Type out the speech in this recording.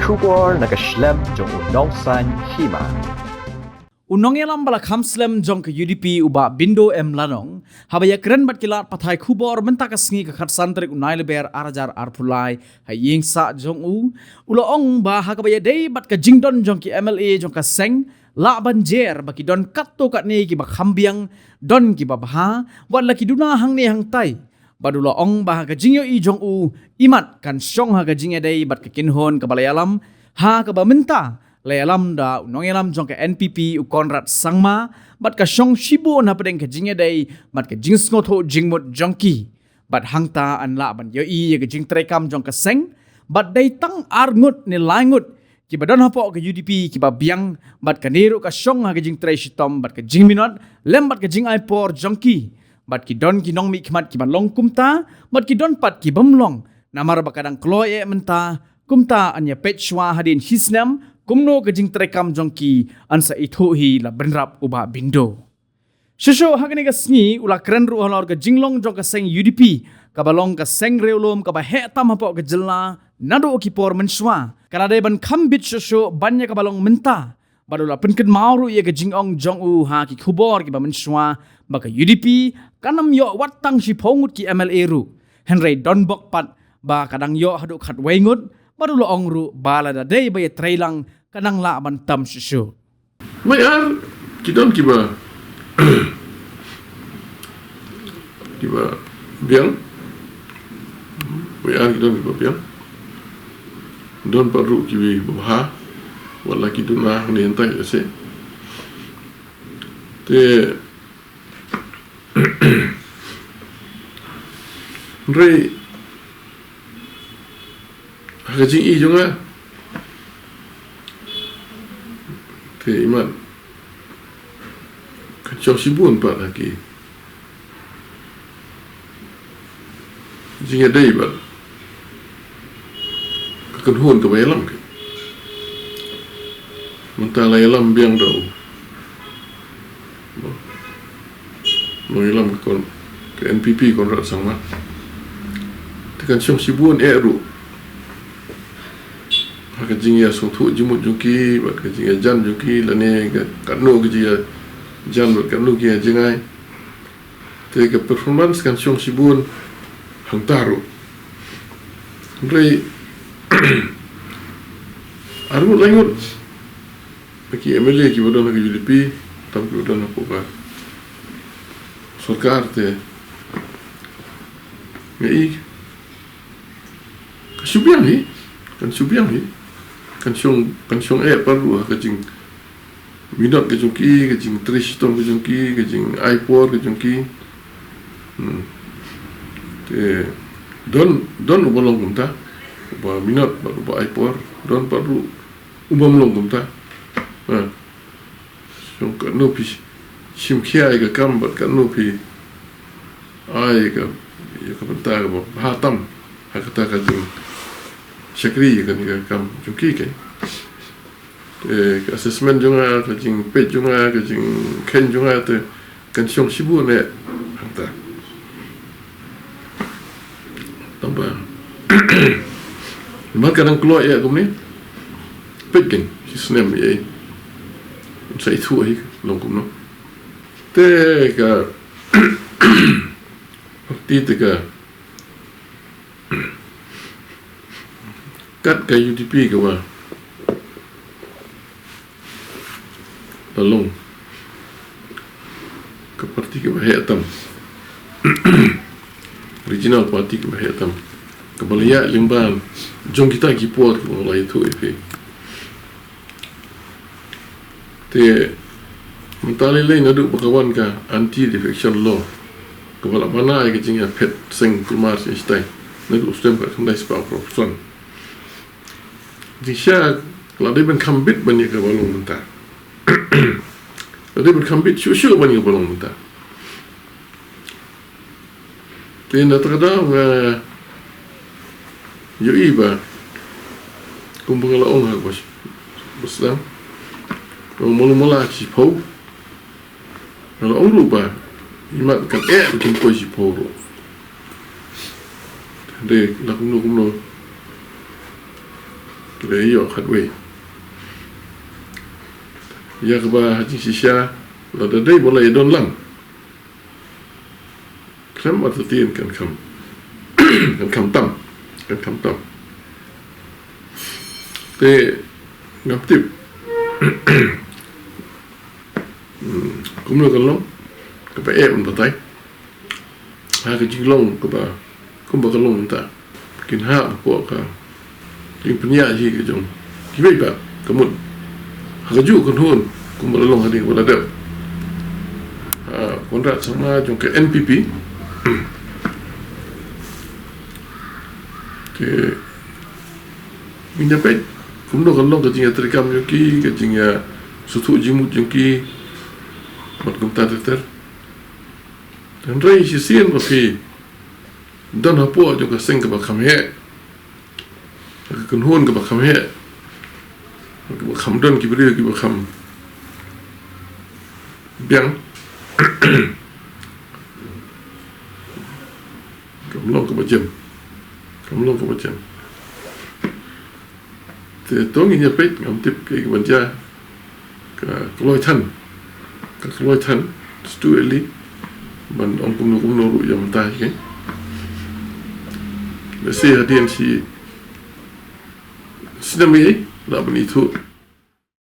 Kubor nakaslem jong unongsan Hima. Unong yalam bala Kham slam jong ke UDP uba Bindo lanong habaya keren bat kilat pathai khubor mentak sngi ka khat santrik unai leber arajar arpulai haying sa jong ulo ong ba hakabaya dei bat ka jingdon jong ki MLA jong ka seng la banjer baki don katto kat ni ki ba Biang don ki ba bha wat laki duna hang ni hang tai badula ong ba ka jingyo i jong imat kan syong ha ka jingya dei bat ka kinhon ka balayalam ha ka ba menta Layalam da unong yalam jong ke NPP u Konrad Sangma bat ka syong shibu na pedeng ke jingya dai bat ka jing snotho jingmut jongki bat hangta an la ban yo i ke jing Trei kam jong ka seng bat dai tang Ngut ni langut ki badon hapo ke UDP ki ba Biang bat ka niru ka syong ha ke jing Trei Shitom bat ka jing minot lem bat ka jing aipor jongki bat ki don ki nong mi khmat ki ban long kumta bat ki don pat ki bamlong namar bakadang kloye menta kumta anya pechwa hadin hisnam kumno ke jing Trei kam jongki ansa itu hi la benrap uba Bindo. Shosho hagani ka sngi ula keren ru halor ke jinglong jong ka seng UDP kabalong ka seng reulum ka ba he tam hapo ke jela nado ki por menswa kana dai ban kham bit shosho banya kabalong menta badula penken mauru ye ke jingong jong ha ki khubor ki ba menswa ba ka UDP kanam yo watang si pongut ki MLA ru Henry Donbok pat ba kadang yo haduk khat wengut badula ong ru bala da dai ba ye Trei lang kanang la bantam susu. Mayar kita kiba kiba Biang. Mayar kita kiba Biang. Don paru kibi bha wala kita na ni entai ase. Te Trei hajing i jonga iman kacau sibun pak lagi jingga dai bat kekenhun ke bayalam ke mentala yalam Biang dau no yalam ke NPP Konrad Sangma tekan syong sibun ru kajing ya suatu jumut juki, buat kajing ya jan juki, lani kanu kajing ya jan buat kanu kia jengai. Tapi ke performance kan syong sibun hang taru. Trei armut langut. Bagi MLA ki bodoh lagi UDP, tapi bodoh nak buka. Sarkar te. Ngai. Kasubiang ni, kan subiang ni. Kan syong paru kajing minot ke jongki kajing Trei Shitom ke jongki kajing aipor ke jongki te don ubolong kumta uba minot uba aipor don paru ubam long kumta syong ka no pi sim kia ke kam bat ka no pi ai ka ya ka benta ka hatam hakata kajing Syakri kan kam jongki ke assessment junga kajing pet junga kajing ken junga te kan syong sibu ne hanta tambah mak kadang keluar ya kum ni pet ken sisnem ye sai thu ai long kum no te ka ti te ka kat ke UDP ke ba tolong ke parti ke Hitam original parti ke Hitam ke Balia Limban jong kita kipot ke mulai itu te mentali lain ada bakawan ka anti defection law ke bala mana ai ke jinga pet seng kumar stai nadu ustem ka tundai spa profesion Jisha kalau dia berkambit banyak ke balong mentah. Kalau dia berkambit syuk banyak ke balong mentah. Kena terkadang yoi ba kumpul laong ha bos. Boslam. Mula-mula si pau. Kalau orang lupa imat kan bikin koi si pau. Dia lakukan le yo khatwe ya ba haji sisha la da dai bola don lang Kham atau tien kan kham kan kham tam te ngap tip cũng là con lông cái bé em vào tay hai cái chim lông của bà không bao con lông ta kinh hạ của cả kinh phấn nhã gì cái trong cái vậy bà có một hai cái dụ con hôn cũng một lông hai đỉnh một là đẹp con ra sama trong cái NPP thì mình nhập ấy cũng đâu con lông cái chuyện terekam trong cái chuyện số thụ jimut trong cái mặt công ta ter dan Trei si sien pa pi dan hapo jo ka seng ka ba kham he ka kun hon ka ba kham he ka ba kham don ki bri ki ba kham Biang kam long ka ba jem te tong in ya pet ngam tip ke ban ja ka loi than các lối thân stu eli mình ông cũng nô rụi dòng tay cái để xe điện thì xin là mấy là mình thu